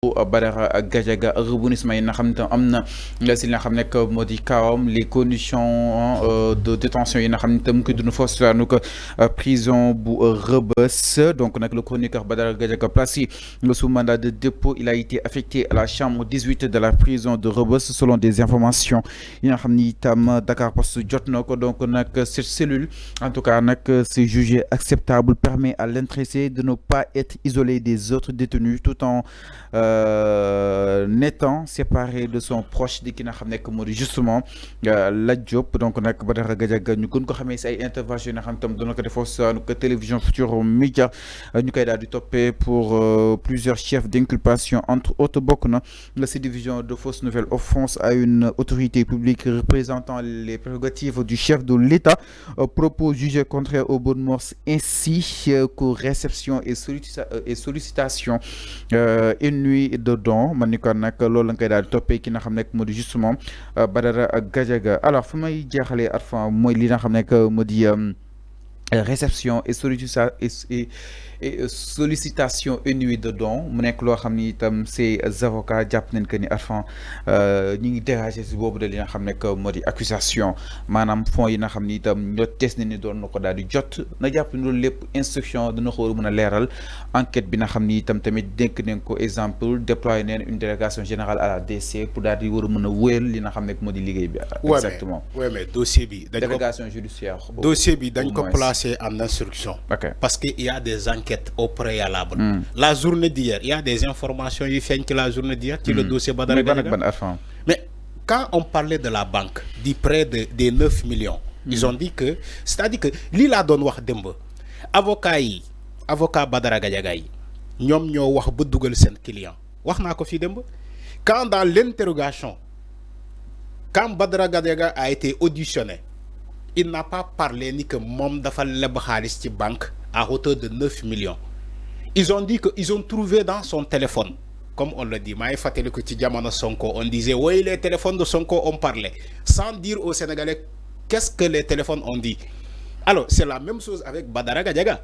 Badara Gadiaga rebondissement yi nga xam ne am na si li nga xam ne moo di kawam les conditions de détention yi nga xam ne tam ko dund foofu prison bu Rebeuss. Donc nag le chroniqueur Badara Gadiaga placé sous mandat de dépôt, il a été affecté à la chambre 18 de la prison de Rebeuss selon des informations yi nga xam ni itam Dakar Post jot na ko. Donc nag cette cellule en tout cas nag c'est jugé acceptable, permet à l'intéressé de ne pas être isolé des autres détenus tout en n'étant séparé de son proche di ki nga xam nekk moo di justement Lat Diop. Donc nag Badara Gadiaga ñu gën ko xamee si ay intervention yi nga xam tam doona ko defoo sa télévision Futurs Médias ñu koy daal di toppee pour plusieurs chefs d'inculpation entre autres bokk na si division de fausses nouvelles, offense à une autorité publique représentant les prérogatives du chef de l'État, propos jugés contraires aux bonnes mœurs ainsi qu'aux réceptions et sollicitations nuit de don. man ni kon nag loolu la nga koy daal di toppee ki nga xam nekk moo di justement Badara Gadiaga. Alors fu may jeexalee at fa mooy li nga xam nekk moo di réception et sollicitation nuit de don mu nekk loo xam ni itam ces avocats jàpp nañ que ni Arfan ñi ngi dérager si boobu de li nga xam ne moo di accusation maanaam fonds yi nga xam ni itam ñoo tees na ni doon na ko daal di jot na jàpp ni loolu lépp instruction dina ko war a mën a leeral enquête bi nga xam ni itam tamit dénk nañ ko exemple déployer neen une délégation générale à la DC pour daal di war a mën a wéyal li nga xam ne moo di liggéey bi. Exactement. Oui mais dossier bi. délégation judiciaire. dossier bi dañ ko placer en instruction. Ok. Parce qu'il y a des enquêtes au préalable. La journée d'hier, il y a des informations qui font que la journée d'hier, qui le dossier Badara Gadiaga. Mais quand on parlait de la banque, du prêt des 9 millions, ils ont dit que, c'est-à-dire que l'île donne wax demb avocat Badara Gadiaga yi ñom ñoo wax ba duggal sen client wax na ko fi demb quand dans l'interrogation quand Badara Gadiaga a été auditionné, il n'a pas parlé ni que mom dafa leb xaliss ci banque à hauteur de 9 millions. Ils ont dit qu'ils ont trouvé dans son téléphone, comme on le dit, on disait, oui, les téléphones de Sonko ont parlé, sans dire aux Sénégalais qu'est-ce que les téléphones ont dit. Alors, c'est la même chose avec Badara Gadiaga.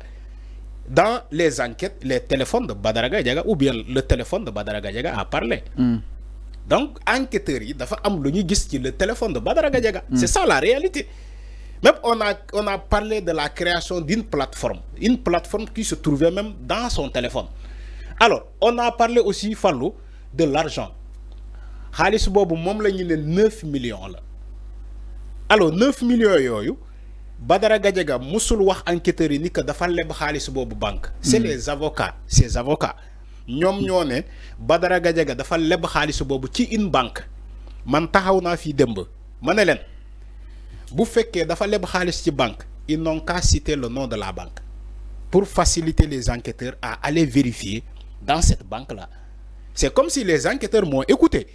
Dans les enquêtes, les téléphones de Badara Gadiaga, ou bien le téléphone de Badara Gadiaga a parlé. Donc, enquêteurs, il dafa am lu ñu gis ci le téléphone de Badara Gadiaga. C'est ça la réalité. Même on a parlé de la création d'une plateforme qui se trouvait même dans son téléphone. Alors, on a parlé aussi, Fallou, de l'argent. Khalis bobu mom la ñu 9 millions là. Alors 9 millions yoyu Badara Gadiaga musul wax enquêteur ni que dafa leb khalis bobu banque. C'est les avocats, ces avocats. Ñom ñoo né Badara Gadiaga dafa leb khalis bobu ci une banque. Man taxaw na fi demb. Mané len bu fekkee dafa leb xaalis ci banque, ils n'ont qu'à citer le nom de la banque pour faciliter les enquêteurs à aller vérifier dans cette banque-là. C'est comme si les enquêteurs m'ont écouté.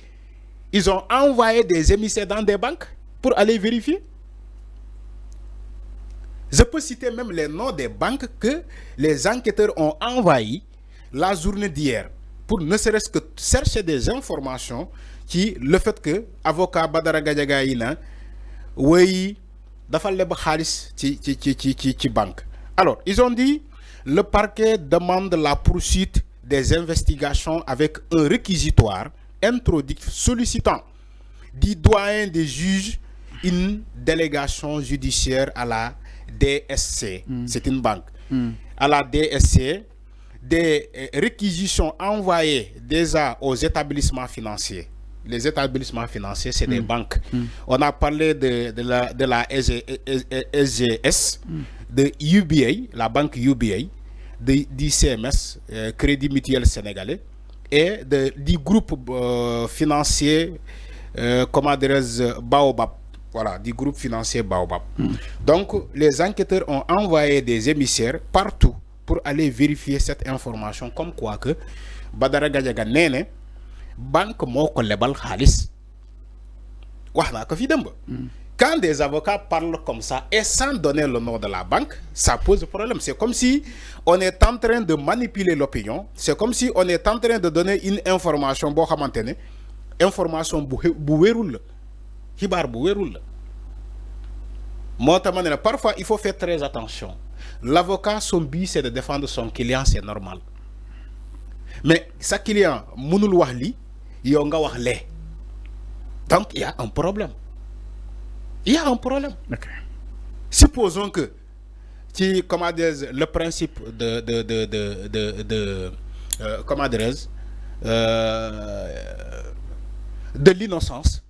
Ils ont envoyé des émissaires dans des banques pour aller vérifier. Je peux citer même les noms des banques que les enquêteurs ont envoyés la journée d'hier pour ne serait-ce que chercher des informations qui le fait que avocat Badara Gadiaga yi na oui, dafa leb xaliss ci banque. Alors, ils ont dit le parquet demande la poursuite des investigations avec un réquisitoire introduit sollicitant du doyen des juges une délégation judiciaire à la DSC. C'est une banque. À la DSC, des réquisitions envoyées déjà aux établissements financiers. Les établissements financiers, c'est des banques. On a parlé de la SGS, de UBA, la banque UBA, du CMS, Crédit Mutuel Sénégalais, et du groupe financier, comment dirais-je, Baobab. Voilà, du groupe financier Baobab. Donc, les enquêteurs ont envoyé des émissaires partout pour aller vérifier cette information, comme quoi que Badara Gadiaga nene banque moko lebal khalis wax na ko fi demb. Quand des avocats parlent comme ça et sans donner le nom de la banque, ça pose problème. C'est comme si on est en train de manipuler l'opinion, c'est comme si on est en train de donner une information bo xamantene information bu wérul la xibar bu wérul la. Motamane parfois il faut faire très attention. L'avocat son but c'est de défendre son client, c'est normal. mais sa client mënul wax li yow nga wax lee donc il y a un problème. Il y a un problème. Okay. Supposons que comment dire, le principe comment dire, de l'innocence.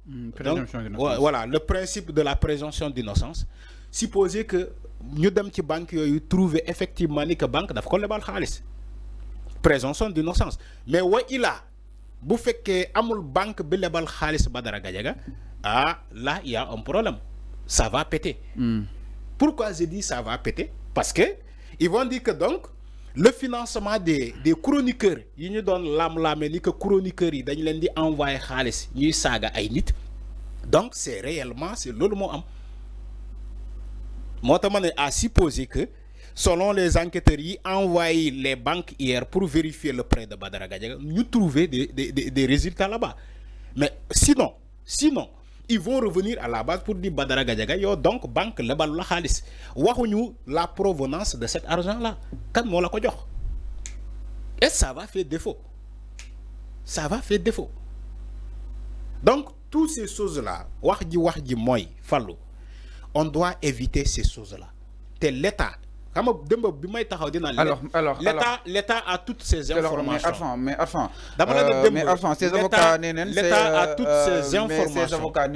Voilà, le principe de la présomption d'innocence. Supposer que nous dem ci banque yoyu trouver effectivement ni que banque daf ko lebal xaliss. Présomption d'innocence. Mais wa ila bu fekkee amul banque bi lebal xaliss Badara Gadiaga, ah là il y a un problème. Ça va péter. Pourquoi j'ai dit ça va péter? Parce que ils vont dire que donc le financement des chroniqueurs, ils nous donnent l'âme ni que chroniqueurs yi dañ leen di envoyer xaliss ñuy saga ay nit. Donc c'est réellement c'est lolu mo am. Moi à supposer que selon les enquêteurs qui envoyé les banques hier pour vérifier le prêt de Badara Gadiaga, nous trouver des résultats là-bas. Mais sinon, ils vont revenir à la base pour dire Badara Gadiaga, yo donc banque le bal la khalis. Waxuñu la provenance de cet argent-là. Kan mo la ko jox. Et ça va faire défaut. Ça va faire défaut. Donc toutes ces choses-là, wax ji moy fallu. On doit éviter ces choses-là. L'État, l'État a toutes ces informations. Mais enfin, ces avocats, l'État a toutes ces informations. Ces avocats,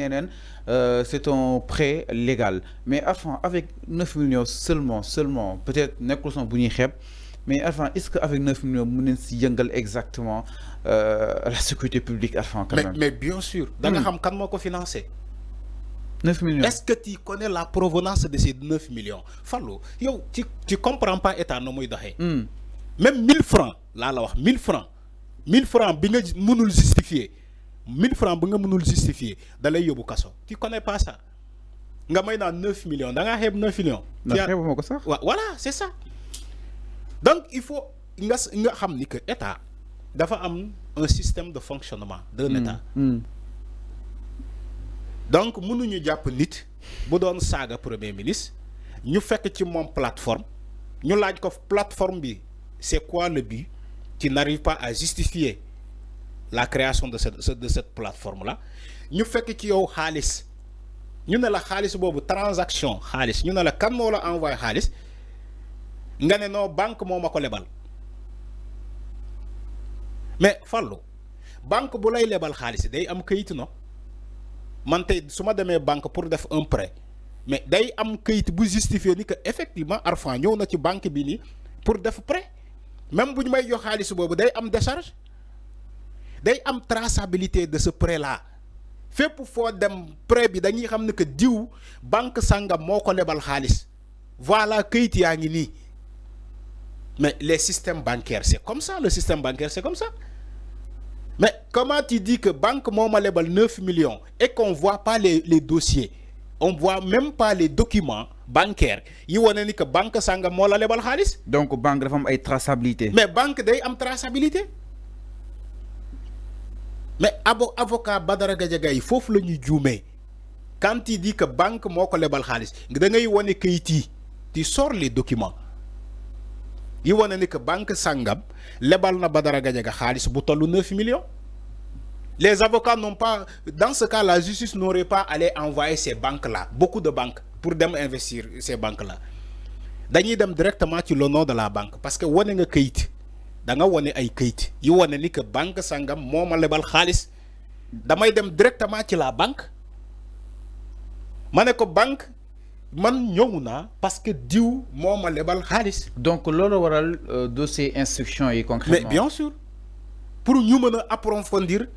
c'est un prêt légal. Mais enfin, avec 9 millions seulement, peut-être n'est pas son mais enfin, est-ce qu'avec 9 millions, vous pouvez exactement la sécurité publique quand même? Mais bien sûr, dans le cas où financer. 9 millions. Est-ce que tu connais la provenance de ces 9 millions? Fallo, yo, tu comprends pas état no moy doxé. Même 1000 francs, là la wax 1000 francs. 1000 francs bi nga mënul justifier. 1000 francs bi nga mënul justifier, da lay yobu kasso. Tu connais pas ça? Nga may na 9 millions, da nga xeb 9 millions. Voilà, c'est ça. Donc il faut nga xam ni que état dafa am un système de fonctionnement d'un état. Donc mënuñu japp nit bu doon saga premier ministre ñu fekk ci mom plateforme ñu laaj ko plateforme bi c'est quoi le but? Tu n'arrives pas à justifier la création de cette plateforme là ñu fekk ci yow xaliss ñu ne la xaliss bobu transaction xaliss ñu ne la kan mo la envoyer xaliss nga ne no banque moo ma ko lebal mais fallu banque bu lay lebal xaliss day am këyit no man tay suma démé banque pour def un prêt mais day am këyit bu justifier ni que effectivement Arfan ñëw na ci banque bi ni pour def prêt même buñ may jox xaliss bobu day am décharge day am traçabilité de ce prêt là fépp fo dem prêt bi dañuy xam ne que diw banque sangam moko lebal xaliss voilà këyit yaa ngi nii. Mais les systèmes bancaires c'est comme ça, le système bancaire c'est comme ça. Mais comment tu dis que banque moma lebal 9 millions et qu'on voit pas les dossiers, on voit même pas les documents bancaires, yi woné ni que banque sangam mo la lebal xaliss? Donc banque dafa am ay traçabilité. Mais banque day am traçabilité. Mais avocat Badara Gadiaga yi fofu lañuy djoumé. Quand il dit que banque moko lebal xaliss, da ngay woné kayiti, tu sors les documents. Il y a que banque sangam lebal na Badara Gadiaga xaliss bu tollu 9 millions. Les avocats n'ont pas, dans ce cas la justice n'aurait pas allé envoyer ces banques là, beaucoup de banques pour dem investir ces banques là. Dañuy dem directement ci le nom de la banque parce que woné nga keuyit da nga woné ay keuyit yi woné ni que banque sangam moma lebal xaliss damay dem directement ci la banque mané ko banque man ñëw naa parce que diw moo ma lebal xaalis. Donc loolu waral dossier instruction yi concrètement. Mais bien sûr pour ñu mën a approfondir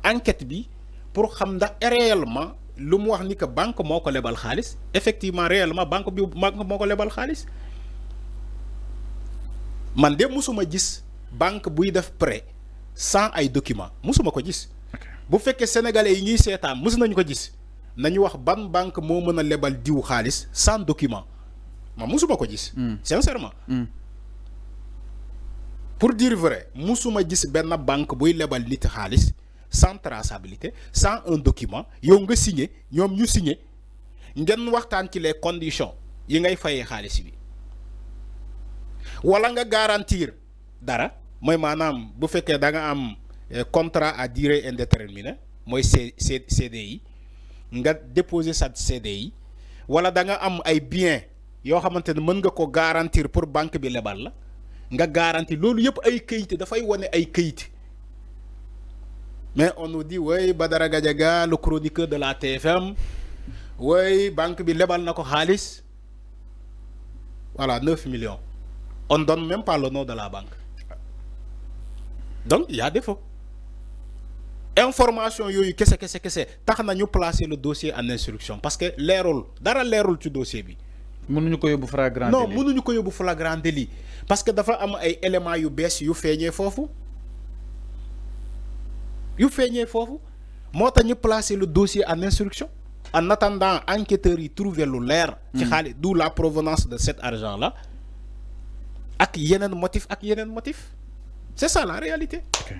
enquête bi pour xam ndax réellement lu mu wax ni que banque moo ko lebal xaalis effectivement réellement banque moo ko lebal xaalis man de musuma gis banque buy def prêt sans ay documents musuma ko gis. Bu fekkee sénégalais yi ñuy seetaan mus nañu ko gis. Nañu wax ban banque moo mën a lebal diw xaalis sans document ma musuma ko gis. Sincèrement. Pour dire vrai musuma gis benn banque buy lebal nit xaalis sans traçabilité sans un document yow nga signé ñoom ñu signé ngeen waxtaan ci les conditions yi ngay fayee xaalis bi wala nga garantir dara mooy maanaam bu fekkee da nga am contrat à durée indéterminée mooy CDI nga déposer sa CDI wala da nga am ay biens yoo xamante ne mën nga ko garantir pour banque bi lebal la nga garantir loolu yëpp ay këyit dafay wane ay këyit mais on nous dit oui Badara Gadiaga le chroniqueur de la TFM oui banque bi lebal na ko xaalis voilà 9 millions on donne même pas le nom de la banque donc il y a des faux information yooyu kese tax na ñu placer le dossier en instruction parce que leerul dara leerul ci dossier bi. mënuñu ko yóbbu flagrant délit. non mënuñu ko yóbbu flagrant délit parce que dafa am ay éléments yu bees yu feeñee foofu moo tax ñu placer le dossier en instruction en attendant enquêteurs yi trouver lu leer. ci xaalis d'où la provenance de cet argent là ak yeneen motif c'est ça la réalité. Okay.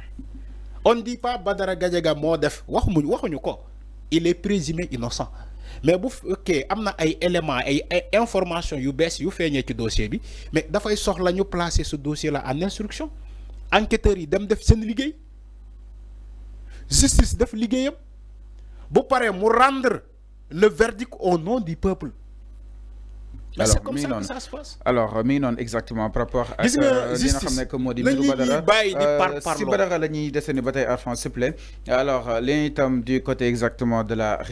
On ne dit pas Badara Gadiaga moo def waxuñu ko il est présumé innocent mais bu fekkee am na ay éléments ay informations yu bees yu feeñee ci dossier bi mais dafay soxla ñu placer ce dossier là en instruction enquêteurs yi dem def seen liggéey justice def liggéeyam bu paree mu rendre le verdict au nom du peuple. Mais alors, c'est comme ça que ça se passe. Alors, non exactement par rapport à si Badara la ñuy desandi ba tey Arfan s'il vous plaît alors li itam du côté exactement de la